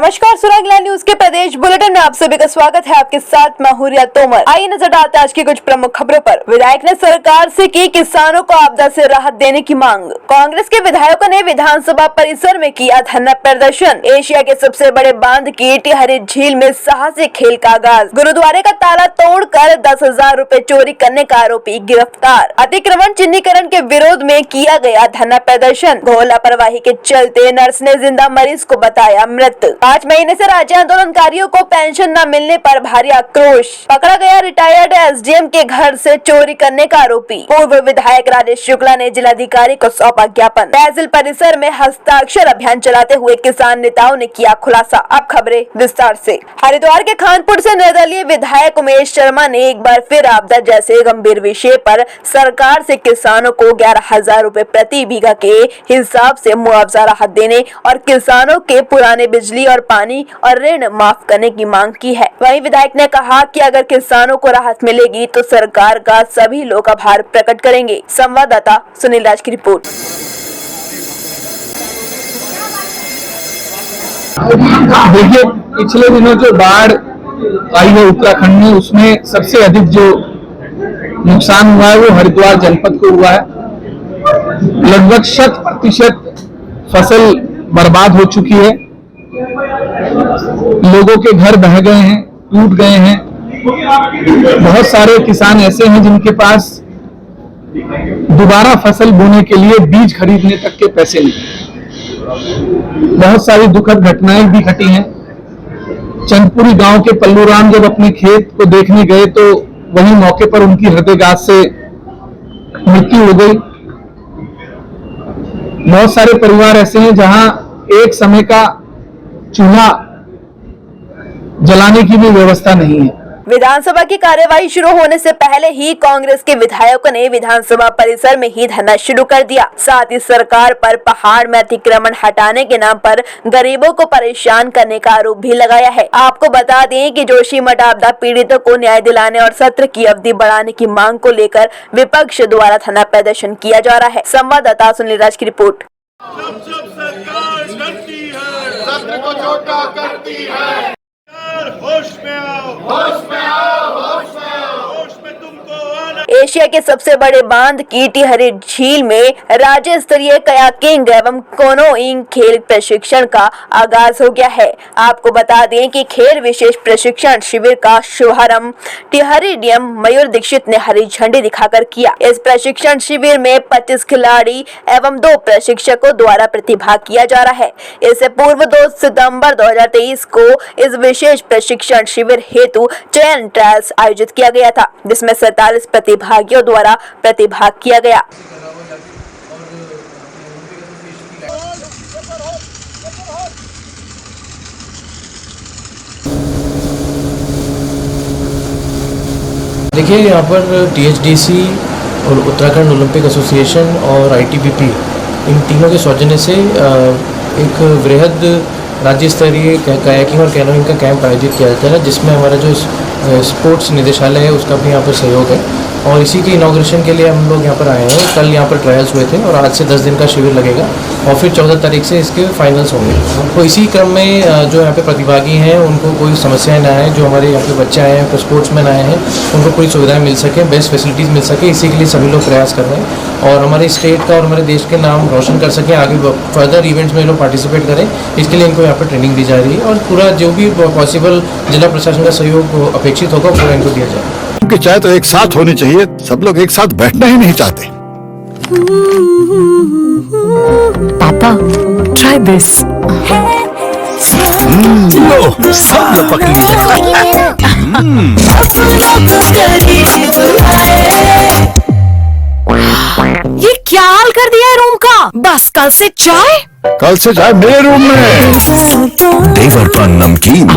नमस्कार, सुरागला न्यूज के प्रदेश बुलेटिन में आप सभी का स्वागत है। आपके साथ मैं हूं रिया तोमर। आइए नजर डालते हैं आज की कुछ प्रमुख खबरों पर। विधायक ने सरकार से की किसानों को आपदा से राहत देने की मांग। कांग्रेस के विधायकों ने विधानसभा परिसर में किया धरना प्रदर्शन। एशिया के सबसे बड़े बांध की टिहरी झील में साहसिक खेल का आगाज। गुरुद्वारे का ताला तोड़कर 10,000 रुपए चोरी करने का आरोपी गिरफ्तार। अतिक्रमण चिन्हीकरण के विरोध में किया गया धरना प्रदर्शन। घोर लापरवाही के चलते नर्स ने जिंदा मरीज को बताया मृत। 5 महीने से राज्य आंदोलनकारियों को पेंशन न मिलने पर भारी आक्रोश। पकड़ा गया रिटायर्ड एसडीएम के घर से चोरी करने का आरोपी। पूर्व विधायक राजेश शुक्ला ने जिलाधिकारी को सौंपा ज्ञापन। तहसील परिसर में हस्ताक्षर अभियान चलाते हुए किसान नेताओं ने किया खुलासा। अब खबरें विस्तार से। हरिद्वार के खानपुर से निर्दलीय विधायक उमेश शर्मा ने एक बार फिर आपदा जैसे गंभीर विषय पर सरकार से किसानों को 11,000 रुपए प्रति बीघा के हिसाब से मुआवजा राहत देने और किसानों के पुराने बिजली और पानी और ऋण माफ करने की मांग की है। वहीं विधायक ने कहा कि अगर किसानों को राहत मिलेगी तो सरकार का सभी लोग आभार प्रकट करेंगे। संवाददाता सुनील राज की रिपोर्ट। देखिए, पिछले दिनों जो बाढ़ आई है उत्तराखंड में, उसमें सबसे अधिक जो नुकसान हुआ है वो हरिद्वार जनपद को हुआ है। लगभग 100% फसल बर्बाद हो चुकी है। लोगों के घर बह गए हैं, टूट गए हैं। बहुत सारे किसान ऐसे हैं जिनके पास दोबारा फसल बोने के लिए बीज खरीदने तक के पैसे नहीं। बहुत सारी दुखद घटनाएं भी घटी हैं। चंदपुरी गांव के पल्लूराम जब अपने खेत को देखने गए तो वहीं मौके पर उनकी हृदयघात से मृत्यु हो गई। बहुत सारे परिवार ऐसे हैं जहां एक समय का चूल्हा जलाने की भी व्यवस्था नहीं है। विधानसभा की कार्यवाही शुरू होने से पहले ही कांग्रेस के विधायकों ने विधानसभा परिसर में ही धरना शुरू कर दिया। साथ ही सरकार पर पहाड़ में अतिक्रमण हटाने के नाम पर गरीबों को परेशान करने का आरोप भी लगाया है। आपको बता दें कि जोशीमठ आपदा पीड़ितों को न्याय दिलाने और सत्र की अवधि बढ़ाने की मांग को लेकर विपक्ष द्वारा धरना प्रदर्शन किया जा रहा है। संवाददाता सुनील राज की रिपोर्ट। सत्र को छोटा करती है। होश में आओ, होश में आओ, होश में आओ, होश में तुमको आना। एशिया के सबसे बड़े बांध की टिहरी झील में राज्य स्तरीय कयाकिंग एवं कैनोइंग खेल प्रशिक्षण का आगाज हो गया है। आपको बता दें कि खेल विशेष प्रशिक्षण शिविर का शुभारंभ टिहरी डीएम मयूर दीक्षित ने हरी झंडी दिखाकर किया। इस प्रशिक्षण शिविर में 25 खिलाड़ी एवं 2 प्रशिक्षकों द्वारा प्रतिभाग किया जा रहा है। इससे पूर्व 2 सितंबर 2023 को इस विशेष प्रशिक्षण शिविर हेतु चयन ट्रायल्स आयोजित किया गया था, जिसमें 47 प्रतिभागियों द्वारा प्रतिभाग किया गया। देखिए, यहाँ पर टीएचडीसी और उत्तराखंड ओलंपिक एसोसिएशन और आईटीबीपी इन तीनों के सौजन्य से एक वृहद राज्य स्तरीय कायाकिंग और कैनोइंग का कैंप आयोजित किया जाता है, जिसमें हमारा जो स्पोर्ट्स निदेशालय है उसका भी यहाँ पर सहयोग है। और इसी के इनॉग्रेशन के लिए हम लोग यहाँ पर आए हैं। कल यहाँ पर ट्रायल्स हुए थे और आज से 10 दिन का शिविर लगेगा और फिर 14 तारीख से इसके फाइनल्स होंगे। तो इसी क्रम में जो यहाँ पे प्रतिभागी हैं उनको कोई समस्याएं ना आए, जो हमारे यहाँ पे बच्चे आए हैं, स्पोर्ट्समैन आए हैं, उनको पूरी सुविधाएं मिल सके, बेस्ट फैसिलिटीज़ मिल सके, इसी के लिए सभी लोग प्रयास कर रहे हैं और हमारे स्टेट का और हमारे देश के नाम रोशन कर सकें। आगे फर्दर इवेंट्स में लोग पार्टिसिपेट करें, इसके लिए इनको यहाँ पर ट्रेनिंग दी जा रही है और पूरा जो भी पॉसिबल जिला प्रशासन का सहयोग अपेक्षित होगा पूरा इनको दिया जाएगा। उनकी चाय तो एक साथ होनी चाहिए, सब लोग एक साथ बैठना ही नहीं चाहते। पापा, try this. लो, सब लपक ये क्या हाल कर दिया है रूम का? बस कल से चाय मेरे रूम में। देवर पर नमकीन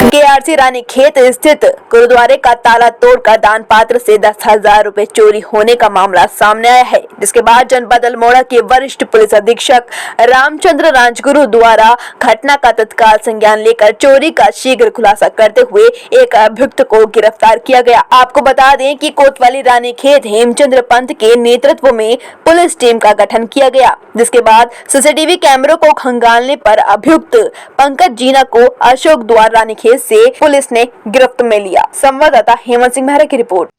केआरसी रानीखेत स्थित गुरुद्वारे का ताला तोड़कर दान पात्र से 10,000 रुपए चोरी होने का मामला सामने आया है, जिसके बाद जनपद अल्मोड़ा के वरिष्ठ पुलिस अधीक्षक रामचंद्र राजगुरु द्वारा घटना का तत्काल संज्ञान लेकर चोरी का शीघ्र खुलासा करते हुए एक अभियुक्त को गिरफ्तार किया गया। आपको बता दें कि कोतवाली रानीखेत हेमचंद्र पंत के नेतृत्व में पुलिस टीम का गठन किया गया, जिसके बाद सीसीटीवी सीसीटीवी कैमरों को खंगालने पर अभियुक्त पंकज जीना को अशोक द्वार रानीखेत से पुलिस ने गिरफ्त में लिया। संवाददाता हेमंत सिंह मेहरा की रिपोर्ट।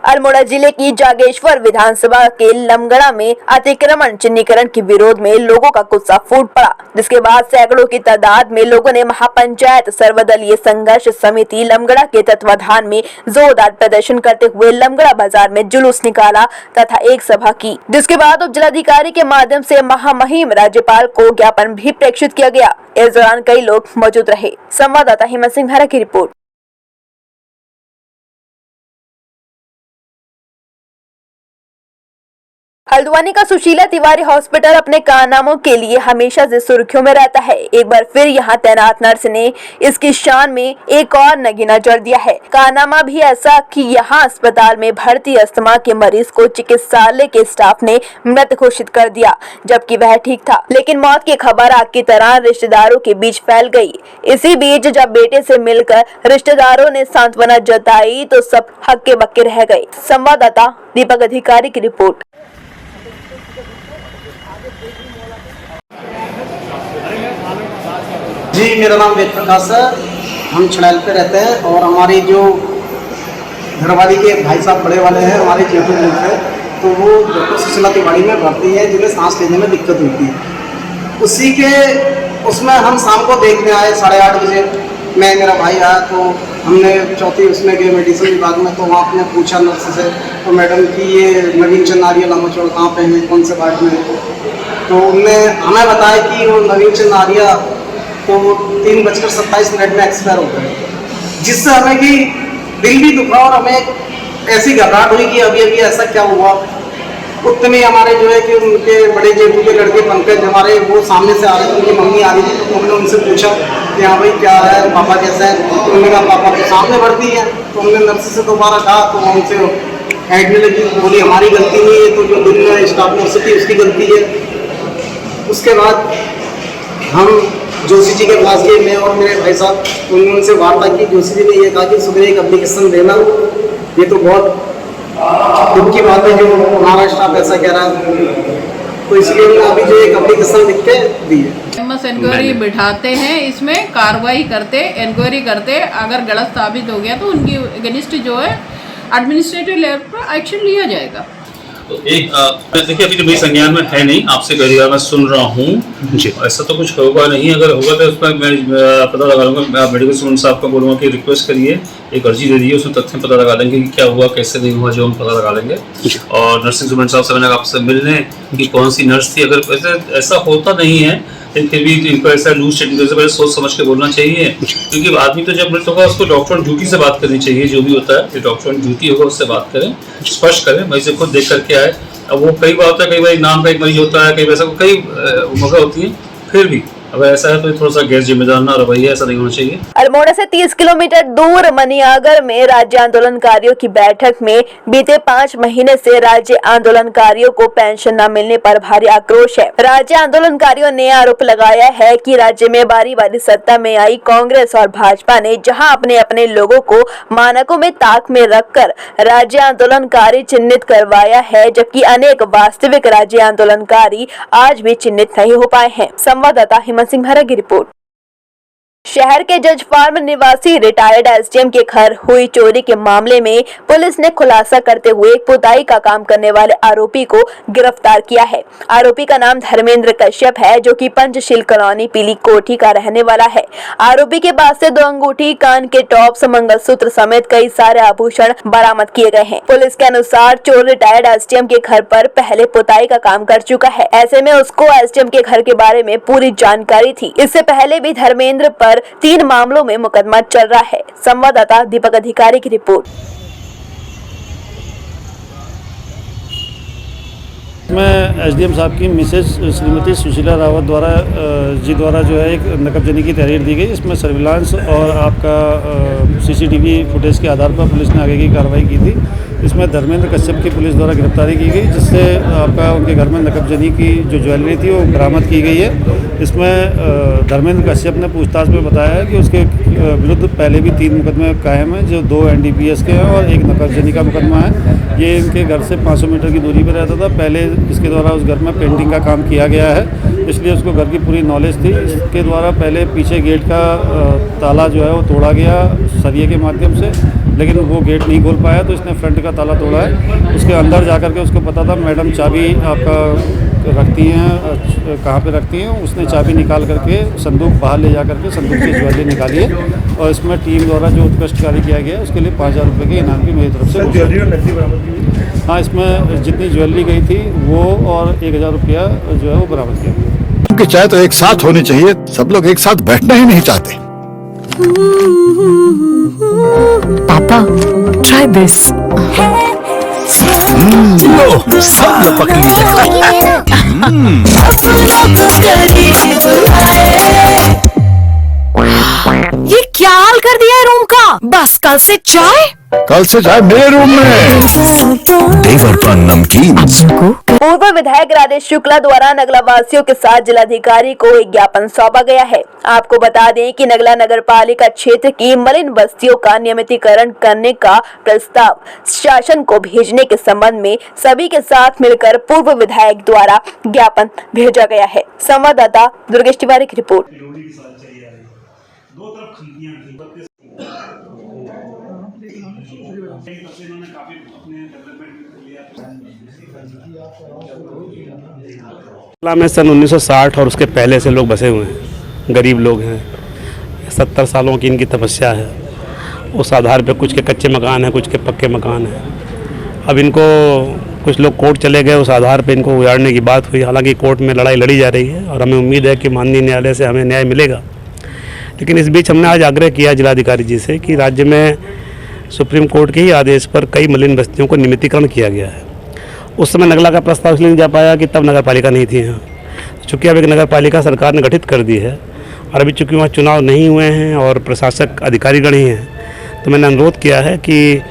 अल्मोड़ा जिले की जागेश्वर विधानसभा के लमगड़ा में अतिक्रमण चिन्हीकरण के विरोध में लोगों का गुस्सा फूट पड़ा, जिसके बाद सैकड़ों की तादाद में लोगों ने महापंचायत सर्वदलीय संघर्ष समिति लमगड़ा के तत्वाधान में जोरदार प्रदर्शन करते हुए लमगड़ा बाजार में जुलूस निकाला तथा एक सभा की, जिसके बाद उप जिलाधिकारी के माध्यम से महामहिम राज्यपाल को ज्ञापन भी प्रेषित किया गया। इस दौरान कई लोग मौजूद रहे। संवाददाता हेमंत सिंह मेहरा की रिपोर्ट। हल्द्वानी का सुशीला तिवारी हॉस्पिटल अपने कारनामों के लिए हमेशा से सुर्खियों में रहता है। एक बार फिर यहां तैनात नर्स ने इसकी शान में एक और नगीना जड़ दिया है। कारनामा भी ऐसा कि यहां अस्पताल में भर्ती अस्थमा के मरीज को चिकित्सालय के स्टाफ ने मृत घोषित कर दिया, जबकि वह ठीक था। लेकिन मौत की खबर आग की तरह रिश्तेदारों के बीच फैल गई। इसी बीच जब बेटे से मिलकर रिश्तेदारों ने सांत्वना जताई तो सब हक्के बक्के रह गए। संवाददाता दीपक अधिकारी की रिपोर्ट। जी, मेरा नाम वेद प्रकाश है। हम छड़ैल पे रहते हैं और हमारी जो घरवाली के भाई साहब बड़े वाले हैं हमारे जेठू हैं, तो वो डॉक्टर सुशीला तिवारी में भर्ती है, जिन्हें सांस लेने में दिक्कत होती है। उसी के उसमें हम शाम को देखने आए 8:30 बजे। मैं मेरा भाई आया तो हमने चौथी उसमें गए मेडिसिन विभाग में, तो वहाँ आपने पूछा नर्स से, तो मैडम कि ये नवीन चंद आर्य लामोचौड़ कहाँ पे हैं, कौन से वार्ड में? तो उनने हमें बताया कि वो नवीन चंद आर्य तो 3:27 में एक्सपायर हो गए, जिससे हमें कि दिल भी दुखा और हमें ऐसी घबराहट हुई कि अभी अभी ऐसा क्या हुआ। उतने में हमारे जो है कि उनके बड़े जेठू के लड़के पंकज हमारे वो सामने से आ रहे थे, उनकी मम्मी आ रही थी, तो हमने उनसे पूछा कि हाँ भाई क्या है, पापा कैसे हैं? तो उन्होंने कहा पापा तो सामने भर्ती है। तो हमने नर्स से दोबारा कहा तो हमसे ऐडने लगी, बोली हमारी गलती नहीं है, तो जो दिन में स्टाफ नर्स थी उसकी गलती है। उसके बाद हम जोशी जी के पास गए, मैं और मेरे भाई साहब, उन्होंने उनसे वार्ता की। जोशी जी ने ये कहा कि सुबह एक एप्लीकेशन देना, ये तो बहुत दुख की बात है जो हमारा स्टाफ ऐसा कह रहा है, तो इसलिए हमने अभी जो एक एप्लीकेशन लिख के दी है। इंक्वायरी बिठाते हैं, इसमें कार्रवाई करते, इंक्वायरी करते, अगर गलत साबित हो गया तो उनकी अगेंस्ट जो है एडमिनिस्ट्रेटिव लेवल पर एक्शन लिया जाएगा। तो एक देखिए अभी तो मेरी संज्ञान में है नहीं, आपसे पहली बार मैं सुन रहा हूँ। ऐसा तो कुछ होगा नहीं, अगर होगा तो उसमें मैं पता लगा लूँगा। मेडिकल स्टूडेंट साहब को बोलूँगा कि रिक्वेस्ट करिए, एक अर्जी दे दीजिए, उसमें तथ्य पता लगा लेंगे कि क्या हुआ कैसे नहीं हुआ, जो हम पता लगा लेंगे। और नर्सिंग स्टूडेंट साहब से मैंने आपसे मिलने कि कौन सी नर्स थी, अगर ऐसा होता नहीं है फिर भी इनको ऐसा लूज स्टेटमेंट से पहले सोच समझ के बोलना चाहिए, क्योंकि आदमी तो जब मृत होगा उसको डॉक्टर ड्यूटी से बात करनी चाहिए। जो भी होता है डॉक्टर ड्यूटी होगा उससे बात करें, स्पष्ट करें। मैं इसे खुद देख करके आए। अब वो कई बार होता है, कई बार नाम का एक मरीज होता है, कई वैसा कई मौका होती है, फिर भी अब ऐसा है तो थोड़ा सा गैर जिम्मेदार ना रवैया, ऐसा नहीं होना चाहिए। अल्मोड़ा से 30 किलोमीटर दूर मनियागर में राज्य आंदोलनकारियों की बैठक में बीते 5 महीने से राज्य आंदोलनकारियों को पेंशन न मिलने पर भारी आक्रोश है। राज्य आंदोलनकारियों ने आरोप लगाया है कि राज्य में बारी बारी सत्ता में आई कांग्रेस और भाजपा ने जहां अपने अपने लोगों को मानकों में ताक में रखकर राज्य आंदोलनकारी चिन्हित करवाया है, जबकि अनेक वास्तविक राज्य आंदोलनकारी आज भी चिन्हित नहीं हो पाए हैं। संवाददाता सिंह मेहरा की रिपोर्ट। शहर के जज फार्म निवासी रिटायर्ड एसडीएम के घर हुई चोरी के मामले में पुलिस ने खुलासा करते हुए एक पुताई का काम करने वाले आरोपी को गिरफ्तार किया है। आरोपी का नाम धर्मेंद्र कश्यप है, जो कि पंचशील कॉलोनी पीली कोठी का रहने वाला है। आरोपी के पास से 2 अंगूठी, कान के टॉप्स, मंगलसूत्र समेत कई सारे आभूषण बरामद किए गए हैं। पुलिस के अनुसार चोर रिटायर्ड एसडीएम के घर पर पहले पुताई का काम कर चुका है। ऐसे में उसको एसडीएम के घर के बारे में पूरी जानकारी थी। इससे पहले भी धर्मेंद्र पर 3 मामलों में मुकदमा चल रहा है। संवाददाता दीपक अधिकारी की रिपोर्ट। मैं एसडीएम साहब की मिसेज श्रीमती सुशीला रावत द्वारा जो है एक नकबजनी की तहरीर दी गई। इसमें सर्विलांस और आपका सीसीटीवी फुटेज के आधार पर पुलिस ने आगे की कार्रवाई की थी। इसमें धर्मेंद्र कश्यप की पुलिस द्वारा गिरफ्तारी की गई, जिससे आपका उनके घर में नकबजनी की जो ज्वेलरी थी वो बरामद की गई है। इसमें धर्मेंद्र कश्यप ने पूछताछ में बताया है कि उसके विरुद्ध पहले भी 3 मुकदमे कायम हैं, जो 2 NDPS के हैं और 1 नकबजनी का मुकदमा है। ये इनके घर से 500 मीटर की दूरी पर रहता था। पहले इसके द्वारा उस घर में पेंटिंग का काम किया गया है, इसलिए उसको घर की पूरी नॉलेज थी। इसके द्वारा पहले पीछे गेट का ताला जो है वो तोड़ा गया सरिये के माध्यम से, लेकिन वो गेट नहीं खोल पाया, तो इसने फ्रंट का ताला तोड़ा है। उसके अंदर जा करके उसको पता था मैडम चाबी आपका रखती हैं, कहाँ पे रखती हैं। उसने चाबी निकाल करके संदूक बाहर ले जा करके संदूक की ज्वेलरी निकाली है, और इसमें टीम द्वारा जो उत्कृष्ट कार्य किया गया है उसके लिए 5000 रुपये के इनाम की मेरी तरफ से। हाँ, इसमें जितनी ज्वेलरी गई थी वो और 1000 रुपया जो है वो बरामद किया गया। क्योंकि चाय तो एक साथ होनी चाहिए, सब लोग एक साथ बैठना ही नहीं चाहते। पापा, try this. लो, सब लपक ये क्या हाल कर दिया है रूम का? बस कल से चाय। कल से चाय मेरे रूम में। देवर पर नमकीन। पूर्व विधायक राजेश शुक्ला द्वारा नगला वासियों के साथ जिलाधिकारी को एक ज्ञापन सौंपा गया है। आपको बता दें कि नगला नगर पालिका क्षेत्र की मलिन बस्तियों का नियमितीकरण करने का प्रस्ताव शासन को भेजने के संबंध में सभी के साथ मिलकर पूर्व विधायक द्वारा ज्ञापन भेजा गया है। संवाददाता दुर्गेश तिवारी की रिपोर्ट। में सन 1960 और उसके पहले से लोग बसे हुए हैं, गरीब लोग हैं। 70 सालों की इनकी तपस्या है। उस आधार पे कुछ के कच्चे मकान हैं, कुछ के पक्के मकान हैं। अब इनको कुछ लोग कोर्ट चले गए, उस आधार पे इनको उजाड़ने की बात हुई। हालांकि कोर्ट में लड़ाई लड़ी जा रही है और हमें उम्मीद है कि माननीय न्यायालय से हमें न्याय मिलेगा। लेकिन इस बीच हमने आज आग्रह किया जिलाधिकारी जी से कि राज्य में सुप्रीम कोर्ट के ही आदेश पर कई मलिन बस्तियों को नियमितीकरण किया गया है। उस समय नगला का प्रस्ताव इसलिए नहीं जा पाया कि तब नगर पालिका नहीं थी यहाँ। चूँकि अब एक नगर पालिका सरकार ने गठित कर दी है और अभी चूँकि वहाँ चुनाव नहीं हुए हैं और प्रशासक अधिकारीगण ही हैं, तो मैंने अनुरोध किया है कि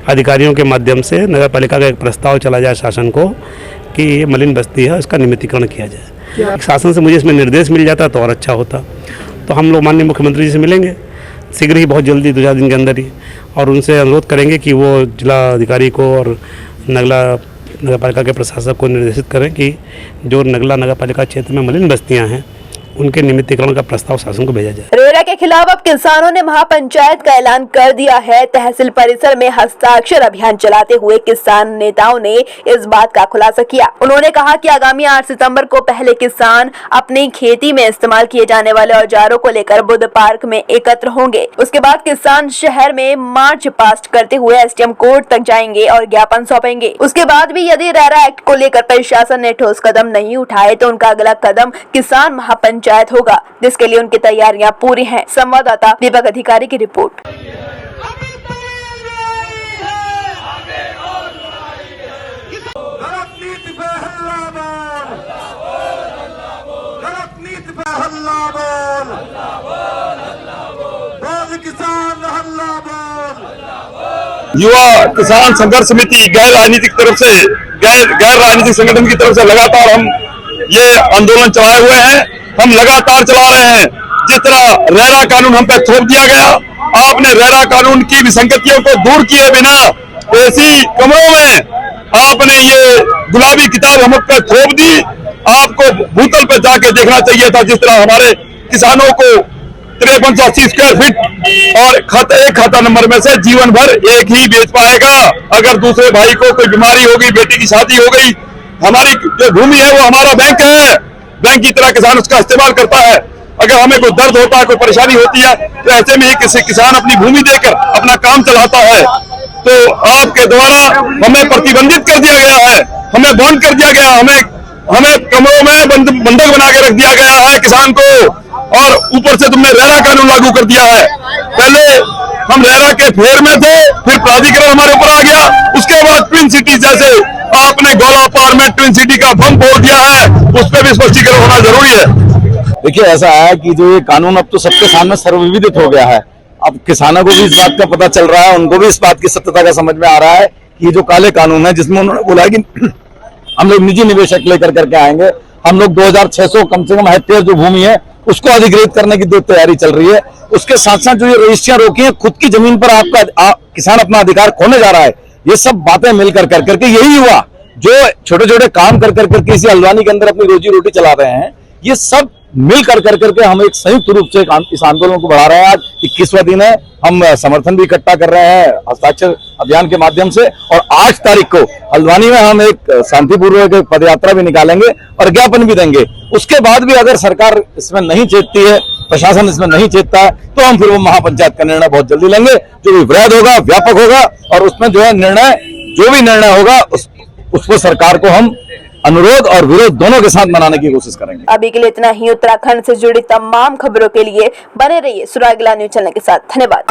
अधिकारियों के माध्यम से नगर पालिका का एक प्रस्ताव चला जाए शासन को कि ये मलिन बस्ती है, इसका नियमितीकरण किया जाए। शासन से मुझे इसमें निर्देश मिल जाता तो और अच्छा होता। तो हम लोग माननीय मुख्यमंत्री जी से मिलेंगे शीघ्र ही, बहुत जल्दी 2-4 दिन के अंदर ही, और उनसे अनुरोध करेंगे कि वो जिला अधिकारी को और नगला नगर पालिका के प्रशासक को निर्देशित करें कि जो नगला नगर पालिका क्षेत्र में मलिन बस्तियां हैं उनके नियमितीकरण का प्रस्ताव शासन को भेजा जाए। रेरा के खिलाफ अब किसानों ने महापंचायत का ऐलान कर दिया है। तहसील परिसर में हस्ताक्षर अभियान चलाते हुए किसान नेताओं ने इस बात का खुलासा किया। उन्होंने कहा कि आगामी 8 सितंबर को पहले किसान अपनी खेती में इस्तेमाल किए जाने वाले औजारों को लेकर बुद्ध पार्क में एकत्र होंगे। उसके बाद किसान शहर में मार्च पास्ट करते हुए SDM कोर्ट तक जाएंगे और ज्ञापन सौंपेंगे। उसके बाद भी यदि रेरा एक्ट को लेकर प्रशासन ने ठोस कदम नहीं उठाए तो उनका अगला कदम किसान महापंचायत होगा, जिसके लिए उनकी तैयारियां पूरी हैं। संवाददाता दीपक अधिकारी की रिपोर्ट। युवा किसान संघर्ष समिति गैर राजनीतिक तरफ से गैर राजनीतिक संगठन की तरफ से लगातार हम ये आंदोलन चलाए हुए हैं। हम लगातार चला रहे हैं। जिस तरह रेरा कानून हम पे थोप दिया गया, आपने रेरा कानून की विसंगतियों को दूर किए बिना ऐसी कमरों में आपने ये गुलाबी किताब हम पे थोप दी। आपको भूतल पे जाके देखना चाहिए था। जिस तरह हमारे किसानों को 5380 स्क्वायर फीट और एक खाता नंबर में से जीवन भर एक ही बेच पाएगा। अगर दूसरे भाई को कोई बीमारी हो गई, बेटी की शादी हो गई, हमारी जो भूमि है वो हमारा बैंक है। बैंक की तरह किसान उसका इस्तेमाल करता है। अगर हमें कोई दर्द होता है, कोई परेशानी होती है, तो ऐसे में ही किसी किसान अपनी भूमि देकर अपना काम चलाता है। तो आपके द्वारा हमें प्रतिबंधित कर दिया गया है, हमें बंद कर दिया गया, हमें कमरों में बंधक बना के रख दिया गया है किसान को, और ऊपर से तुमने रेरा कानून लागू कर दिया है। पहले हम रेरा के फेर में थे, फिर प्राधिकरण हमारे ऊपर आ गया, उसके बाद ट्विन सिटी जैसे आपने गोला पार में ट्विन सिटी का बम फोड़ दिया है, उस पर भी स्पष्टीकरण होना जरूरी है। देखिए, ऐसा है कि जो ये कानून अब तो सबके सामने सर्वविदित हो गया है। अब किसानों को भी इस बात का पता चल रहा है, उनको भी इस बात की सत्यता का समझ में आ रहा है कि जो काले कानून है जिसमें उन्होंने बोला है कि हम लोग निजी निवेशक लेकर करके आएंगे, हम लोग 2600 कम से कम हेक्टेयर जो भूमि है उसको अधिग्रहित करने की जो तैयारी चल रही है, उसके साथ साथ जो ये रजिस्ट्रियां रोकी है, खुद की जमीन पर किसान अपना अधिकार खोने जा रहा है, ये सब बातें मिलकर करके यही युवा जो छोटे छोटे काम कर करके इसी हल्द्वानी के अंदर अपनी रोजी रोटी चला रहे हैं, ये सब मिल करके हम एक संयुक्त रूप से इस आंदोलन को बढ़ा रहे हैं। आज 21वां दिन है, हम समर्थन भी इकट्ठा कर रहे हैं हस्ताक्षर अभियान के माध्यम से, और 8 तारीख को हल्द्वानी में हम एक शांतिपूर्वक एक पदयात्रा भी निकालेंगे और ज्ञापन भी देंगे। उसके बाद भी अगर सरकार इसमें नहीं चेतती है, प्रशासन इसमें नहीं चेतता है, तो हम फिर वो महापंचायत का निर्णय बहुत जल्दी लेंगे, जो भी वृहद होगा, व्यापक होगा, और उसमें जो है जो भी निर्णय होगा उसको सरकार को हम अनुरोध और विरोध दोनों के साथ मनाने की कोशिश करेंगे। अभी के लिए इतना ही। उत्तराखंड से जुड़ी तमाम खबरों के लिए बने रहिए सुरागला न्यूज चैनल के साथ। धन्यवाद।